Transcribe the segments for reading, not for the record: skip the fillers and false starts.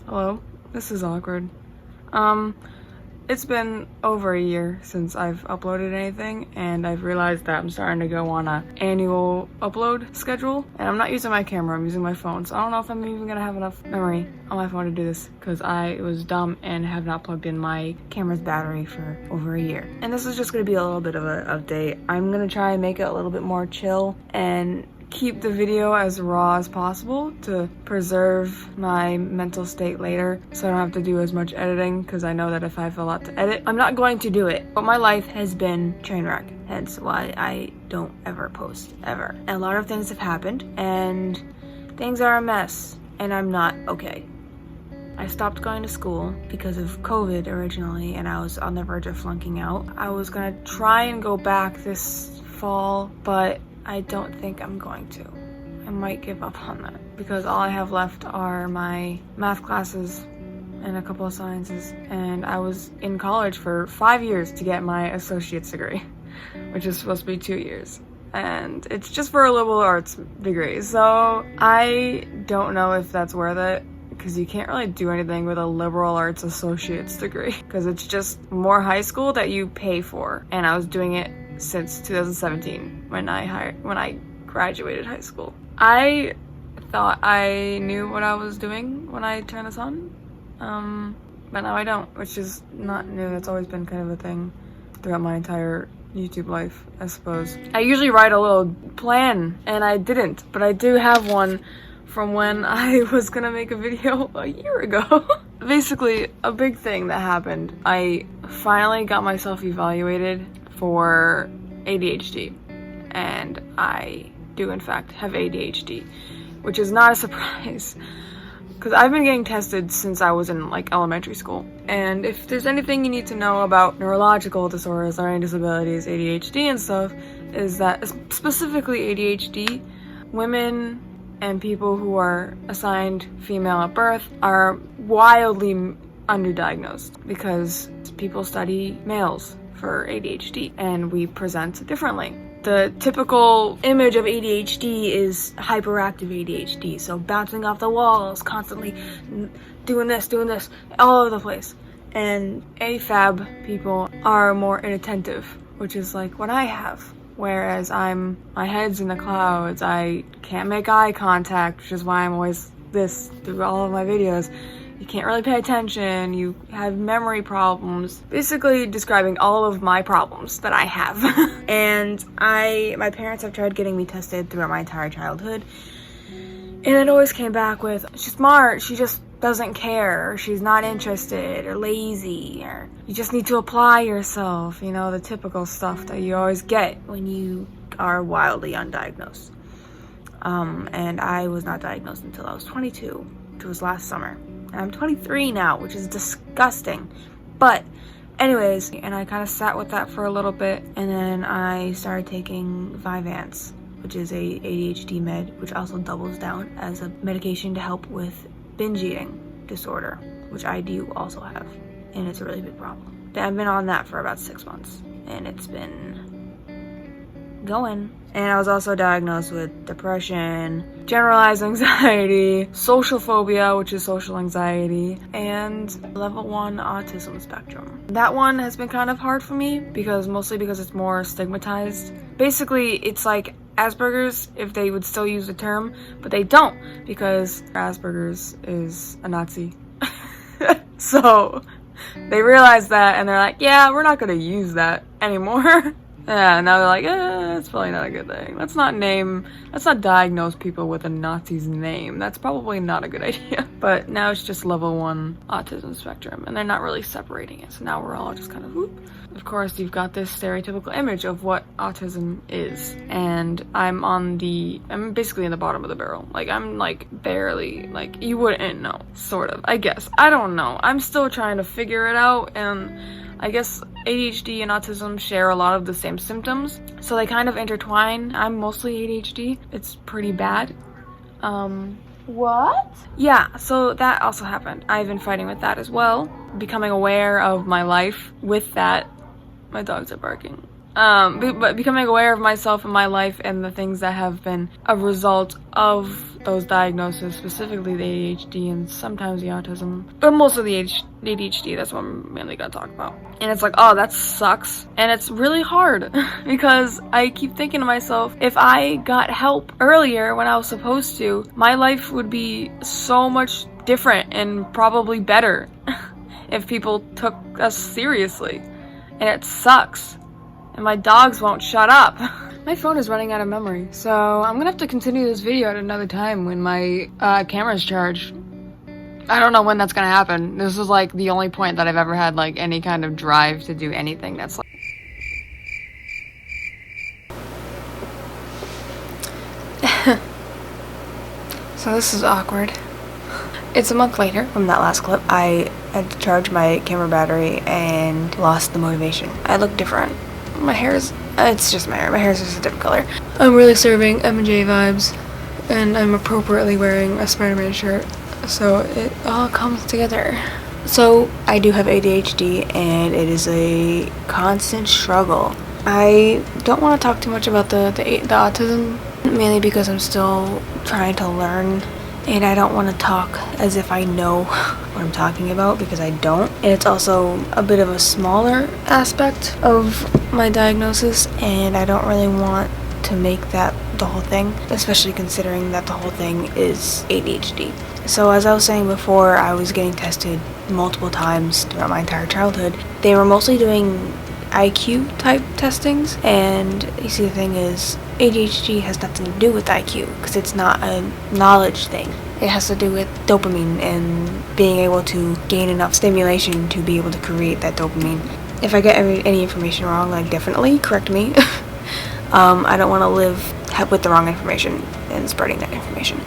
Hello, this is awkward. It's been over a year since I've uploaded anything, and I've realized that I'm starting to go on an annual upload schedule, and I'm not using my camera, I'm using my phone, so I don't know if I'm even gonna have enough memory on my phone to do this, because I was dumb and have not plugged in my camera's battery for over a year. And this is just gonna be a little bit of an update. I'm gonna try and make it a little bit more chill and keep the video as raw as possible to preserve my mental state later, so I don't have to do as much editing, because I know that if I have a lot to edit, I'm not going to do it. But my life has been train wreck, hence why I don't ever post, ever. And a lot of things have happened, and things are a mess, and I'm not okay. I stopped going to school because of COVID originally, and I was on the verge of flunking out. I was gonna try and go back this fall, but I don't think I'm going to. I might give up on that because all I have left are my math classes and a couple of sciences, and I was in college for 5 years to get my associate's degree, which is supposed to be 2 years, and it's just for a liberal arts degree, so I don't know if that's worth it, because you can't really do anything with a liberal arts associate's degree because it's just more high school that you pay for, and I was doing it since 2017 when I graduated high school. I thought I knew what I was doing when I turned this on, but now I don't, which is not new. That's always been kind of a thing throughout my entire YouTube life, I suppose. I usually write a little plan, and I didn't, but I do have one from when I was gonna make a video a year ago. Basically, a big thing that happened, I finally got myself evaluated for ADHD, and I do in fact have ADHD, which is not a surprise because I've been getting tested since I was in like elementary school. And if there's anything you need to know about neurological disorders, learning disabilities, ADHD and stuff, is that specifically ADHD, women and people who are assigned female at birth are wildly underdiagnosed because people study males for ADHD and we present differently. The typical image of ADHD is hyperactive ADHD, so bouncing off the walls, constantly doing this, all over the place. And AFAB people are more inattentive, which is like what I have. Whereas my head's in the clouds, I can't make eye contact, which is why I'm always this through all of my videos. You can't really pay attention, you have memory problems, basically describing all of my problems that I have. And my parents have tried getting me tested throughout my entire childhood, and it always came back with, she's smart, she just doesn't care, or she's not interested, or lazy, or you just need to apply yourself, you know, the typical stuff that you always get when you are wildly undiagnosed. And I was not diagnosed until I was 22, which was last summer. And I'm 23 now, which is disgusting. But anyways, and I kind of sat with that for a little bit, and then I started taking Vyvanse, which is a ADHD med, which also doubles down as a medication to help with binge eating disorder, which I do also have, and it's a really big problem. I've been on that for about 6 months, and it's been going. And I was also diagnosed with depression, generalized anxiety, social phobia, which is social anxiety, and level 1 autism spectrum. That one has been kind of hard for me mostly because it's more stigmatized. Basically, it's like Asperger's if they would still use the term, but they don't because Asperger's is a Nazi. So they realized that and they're like, yeah, we're not gonna use that anymore. Yeah, now they're like, that's probably not a good thing. Let's not diagnose people with a Nazi's name. That's probably not a good idea. But now it's just level 1 autism spectrum, and they're not really separating it. So now we're all just kind of, whoop. Of course, you've got this stereotypical image of what autism is. And I'm basically in the bottom of the barrel. Like, I'm like barely, like, you wouldn't know, sort of, I guess. I don't know. I'm still trying to figure it out, and I guess ADHD and autism share a lot of the same symptoms, so they kind of intertwine. I'm mostly ADHD. It's pretty bad. What? Yeah, so that also happened. I've been fighting with that as well, becoming aware of my life with that. My dogs are barking. but becoming aware of myself and my life and the things that have been a result of those diagnoses, specifically the ADHD and sometimes the autism, but most of the ADHD, that's what I'm mainly gonna talk about. And it's like, oh, that sucks. And it's really hard because I keep thinking to myself, if I got help earlier when I was supposed to, my life would be so much different and probably better if people took us seriously. And it sucks. And my dogs won't shut up. My phone is running out of memory, so I'm gonna have to continue this video at another time when my camera's charged. I don't know when that's gonna happen. This is like the only point that I've ever had like any kind of drive to do anything that's like... So this is awkward. It's a month later from that last clip. I had to charge my camera battery and lost the motivation. I look different. My hair is, it's just my hair. My hair is just a different color. I'm really serving M&J vibes, and I'm appropriately wearing a Spider-Man shirt, so it all comes together. So I do have ADHD, and it is a constant struggle. I don't want to talk too much about the autism, mainly because I'm still trying to learn, and I don't want to talk as if I know what I'm talking about, because I don't. And it's also a bit of a smaller aspect of my diagnosis, and I don't really want to make that the whole thing, especially considering that the whole thing is ADHD. So as I was saying before, I was getting tested multiple times throughout my entire childhood. They were mostly doing IQ type testings, and you see, the thing is, ADHD has nothing to do with IQ because it's not a knowledge thing. It has to do with dopamine and being able to gain enough stimulation to be able to create that dopamine. If I get any information wrong, like, definitely correct me. I don't want to live with the wrong information and spreading that information.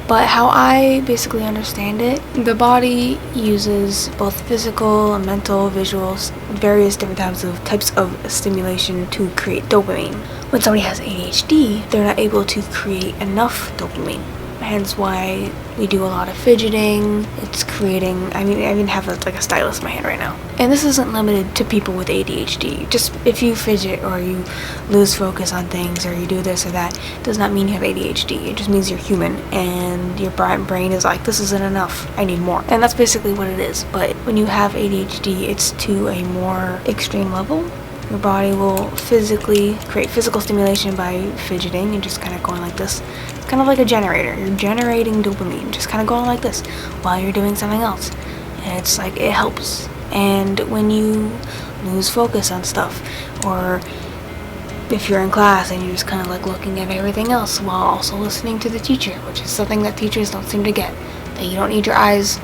But how I basically understand it, the body uses both physical and mental, visuals, various different types of stimulation to create dopamine. When somebody has ADHD, they're not able to create enough dopamine. Hence why we do a lot of fidgeting. It's creating, I even have a stylus in my hand right now. And this isn't limited to people with ADHD. Just if you fidget or you lose focus on things or you do this or that, does not mean you have ADHD. It just means you're human and your brain is like, this isn't enough, I need more. And that's basically what it is. But when you have ADHD, it's to a more extreme level. Your body will physically create physical stimulation by fidgeting and just kind of going like this. It's kind of like a generator. You're generating dopamine, just kind of going like this while you're doing something else. And it's like, it helps. And when you lose focus on stuff, or if you're in class and you're just kind of like looking at everything else while also listening to the teacher, which is something that teachers don't seem to get, that you don't need your eyes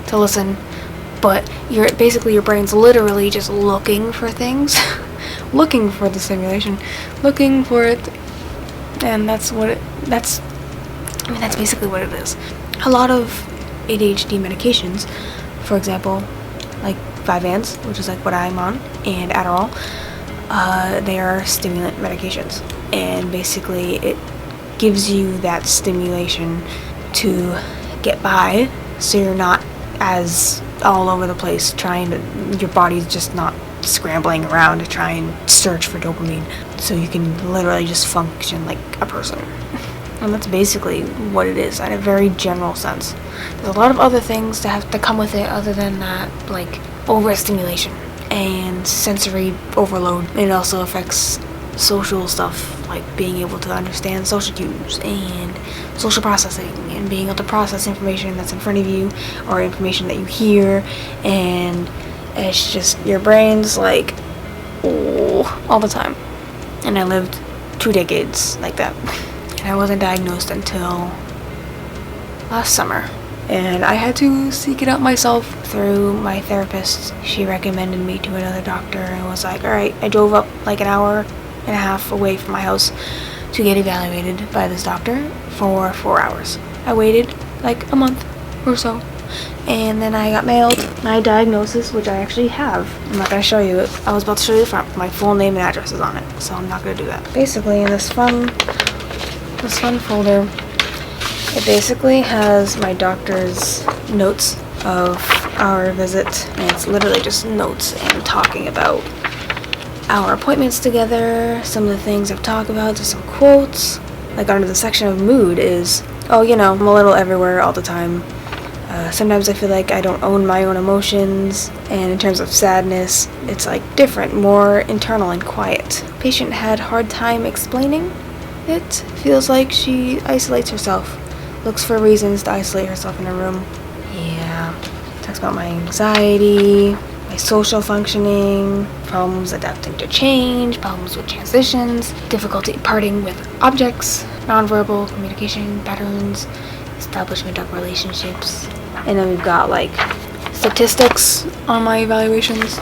to listen, but your brain's literally just looking for things, looking for the stimulation, looking for it, and that's basically what it is. A lot of ADHD medications, for example, like Vyvanse, which is like what I'm on, and Adderall, they are stimulant medications, and basically it gives you that stimulation to get by, so you're not as all over the place your body's just not scrambling around to try and search for dopamine, so you can literally just function like a person. And that's basically what it is in a very general sense. There's a lot of other things that have to come with it other than that, like overstimulation and sensory overload. It also affects social stuff, like being able to understand social cues and social processing and being able to process information that's in front of you or information that you hear, and it's just your brain's like, oh, all the time. And I lived 2 decades like that, and I wasn't diagnosed until last summer, and I had to seek it out myself through my therapist. She recommended me to another doctor and was like, alright, I drove up like an hour and a half away from my house to get evaluated by this doctor for 4 hours. I waited like a month or so, and then I got mailed my diagnosis, which I actually have. I'm not going to show you it. I was about to show you the front. My full name and address is on it, so I'm not going to do that. Basically, in this fun folder, it basically has my doctor's notes of our visit, and it's literally just notes and talking about our appointments together, some of the things I've talked about, just some quotes. Like under the section of mood is, oh, you know, I'm a little everywhere all the time. Sometimes I feel like I don't own my own emotions, and in terms of sadness, it's like different, more internal and quiet. Patient had hard time explaining it. Feels like she isolates herself, looks for reasons to isolate herself in a room. Yeah, talks about my anxiety, my social functioning, problems adapting to change, problems with transitions, difficulty parting with objects, nonverbal communication patterns, establishment of relationships. And then we've got like statistics on my evaluations.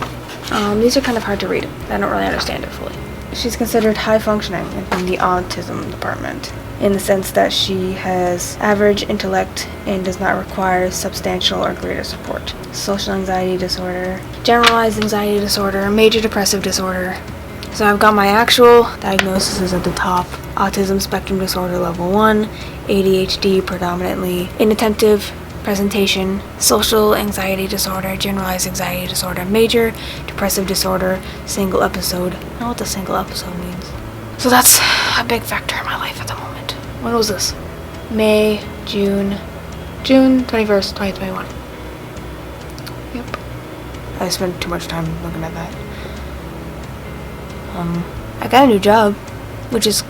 These are kind of hard to read. I don't really understand it fully. She's considered high functioning in the autism department, in the sense that she has average intellect and does not require substantial or greater support. Social anxiety disorder, generalized anxiety disorder, major depressive disorder. So I've got my actual diagnoses at the top. Autism spectrum disorder level 1, ADHD predominantly, inattentive presentation, social anxiety disorder, generalized anxiety disorder, major depressive disorder, single episode. I don't know what the single episode means. So that's a big factor in my life at the moment. When was this? June 21st, 2021. Yep. I spent too much time looking at that. I got a new job, which is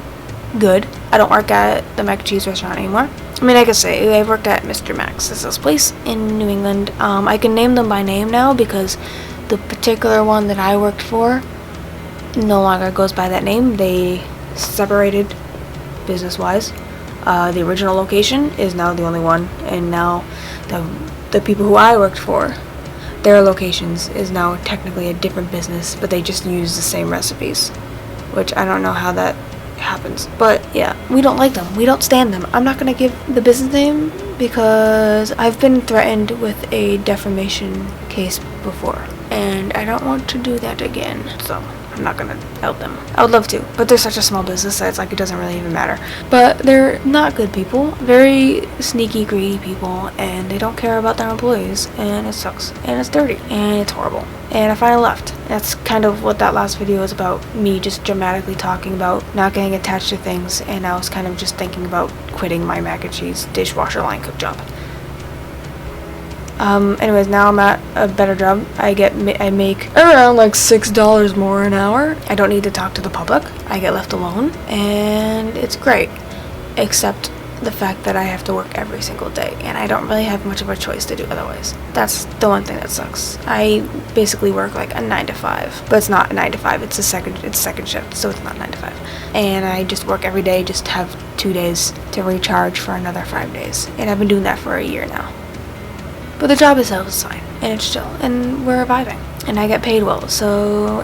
good. I don't work at the mac and cheese restaurant anymore. I mean, I could say I've worked at Mr. Max. It's this place in New England. I can name them by name now because the particular one that I worked for no longer goes by that name. They separated business-wise. The original location is now the only one, and now the people who I worked for, their locations is now technically a different business, but they just use the same recipes, which I don't know how that happens. But yeah, we don't like them. We don't stand them. I'm not gonna give the business name because I've been threatened with a defamation case before, and I don't want to do that again, so I'm not gonna out them. I would love to, but they're such a small business that it's like it doesn't really even matter. But they're not good people, very sneaky, greedy people, and they don't care about their employees, and it sucks, and it's dirty, and it's horrible. And I finally left. That's kind of what that last video was about, me just dramatically talking about not getting attached to things, and I was kind of just thinking about quitting my mac and cheese dishwasher line cook job. Anyways, now I'm at a better job. I make around like $6 more an hour. I don't need to talk to the public. I get left alone, and it's great. Except the fact that I have to work every single day, and I don't really have much of a choice to do otherwise. That's the one thing that sucks. I basically work like a 9 to 5, but it's not a 9 to 5. It's second shift, so it's not 9 to 5. And I just work every day, just have 2 days to recharge for another 5 days, and I've been doing that for a year now. But the job itself is fine, and it's chill, and we're vibing, and I get paid well,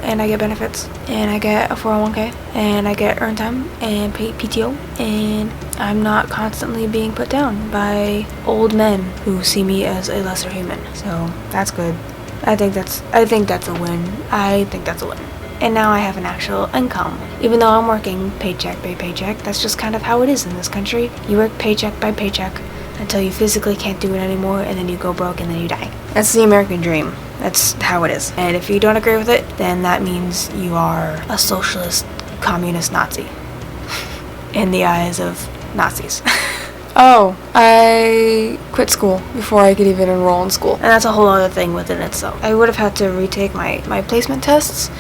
and I get benefits, and I get a 401k, and I get earned time, and paid PTO, and I'm not constantly being put down by old men who see me as a lesser human, so that's good. I think that's a win. I think that's a win. And now I have an actual income. Even though I'm working paycheck by paycheck, that's just kind of how it is in this country. You work paycheck by paycheck until you physically can't do it anymore, and then you go broke and then you die. That's the American dream. That's how it is. And if you don't agree with it, then that means you are a socialist, communist Nazi. In the eyes of Nazis. Oh, I quit school before I could even enroll in school. And that's a whole other thing within itself. I would have had to retake my placement tests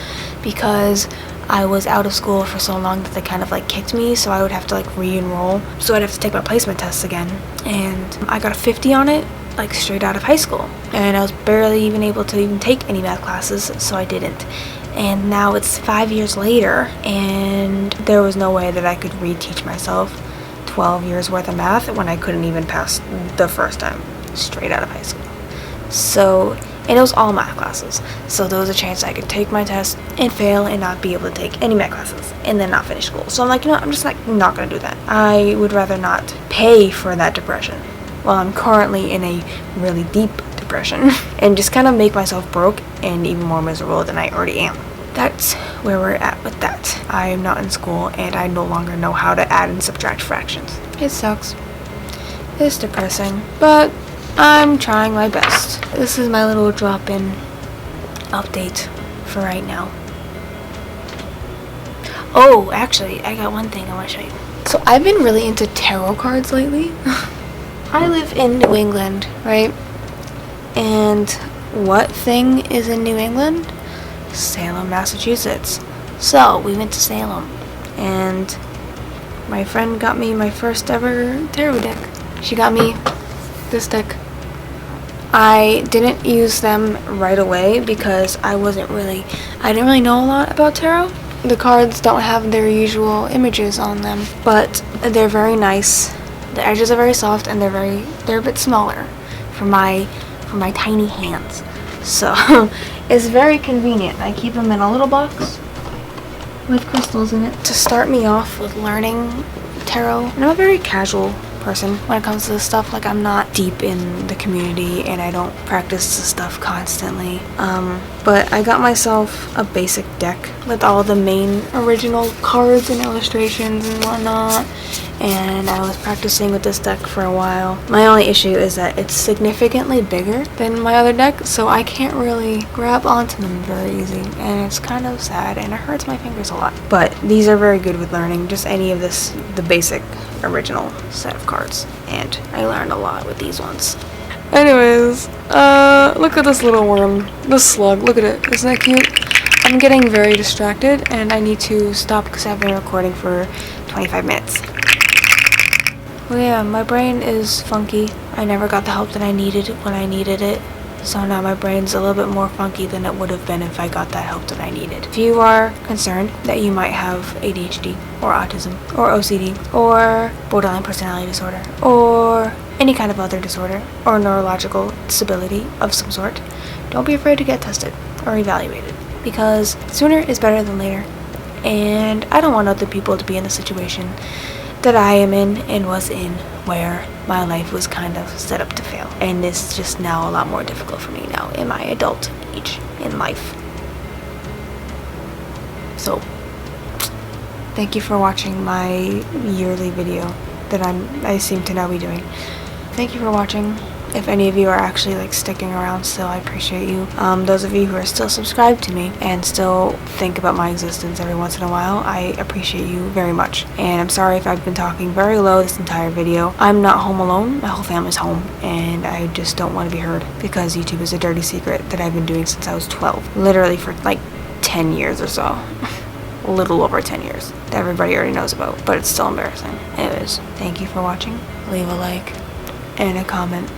because I was out of school for so long that they kind of like kicked me, so I would have to like re-enroll. So I'd have to take my placement tests again. And I got a 50 on it, like straight out of high school. And I was barely even able to even take any math classes, so I didn't. And now it's 5 years later, and there was no way that I could reteach myself 12 years worth of math when I couldn't even pass the first time straight out of high school. So, and it was all math classes, so there was a chance I could take my test and fail and not be able to take any math classes and then not finish school. So I'm like, you know what, I'm just like not gonna do that. I would rather not pay for that depression while I'm currently in a really deep depression and just kind of make myself broke and even more miserable than I already am. That's where we're at with that. I am not in school, and I no longer know how to add and subtract fractions. It sucks. It's depressing, but I'm trying my best. This is my little drop-in update for right now. Oh, actually, I got one thing I want to show you. So I've been really into tarot cards lately. I live in New England, right? And what thing is in New England? Salem, Massachusetts. So we went to Salem, and my friend got me my first ever tarot deck. She got me this deck. I didn't use them right away because I didn't really know a lot about tarot. The cards don't have their usual images on them, but they're very nice. The edges are very soft, and they're a bit smaller for my tiny hands. So it's very convenient. I keep them in a little box with crystals in it to start me off with learning tarot. And I'm a very casual person when it comes to this stuff. Like, I'm not deep in the community, and I don't practice this stuff constantly. But I got myself a basic deck with all the main original cards and illustrations and whatnot, and I was practicing with this deck for a while. My only issue is that it's significantly bigger than my other deck, so I can't really grab onto them very easy, and it's kind of sad, and it hurts my fingers a lot. But these are very good with learning just any of the basic original set of cards, and I learned a lot with these ones. Anyways, look at this little worm, this slug, look at it, isn't that cute? I'm getting very distracted, and I need to stop because I've been recording for 25 minutes. Well, yeah, my brain is funky. I never got the help that I needed when I needed it, so now my brain's a little bit more funky than it would have been if I got that help that I needed. If you are concerned that you might have ADHD, or autism, or OCD, or borderline personality disorder, or any kind of other disorder, or neurological disability of some sort, don't be afraid to get tested or evaluated, because sooner is better than later. And I don't want other people to be in the situation that I am in and was in, where my life was kind of set up to fail, and it's just now a lot more difficult for me now in my adult age in life. So thank you for watching my yearly video that I seem to now be doing. Thank you for watching. If any of you are actually like sticking around still, I appreciate you. Those of you who are still subscribed to me and still think about my existence every once in a while, I appreciate you very much. And I'm sorry if I've been talking very low this entire video. I'm not home alone. My whole family's home, and I just don't want to be heard because YouTube is a dirty secret that I've been doing since I was 12. Literally for like 10 years or so. A little over 10 years that everybody already knows about, but it's still embarrassing. Anyways, thank you for watching. Leave a like and a comment,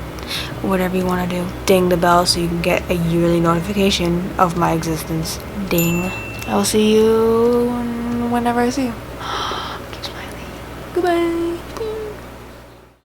whatever you want to do. Ding the bell so you can get a yearly notification of my existence. Ding. I'll see you whenever I see you. Keep smiling. Goodbye.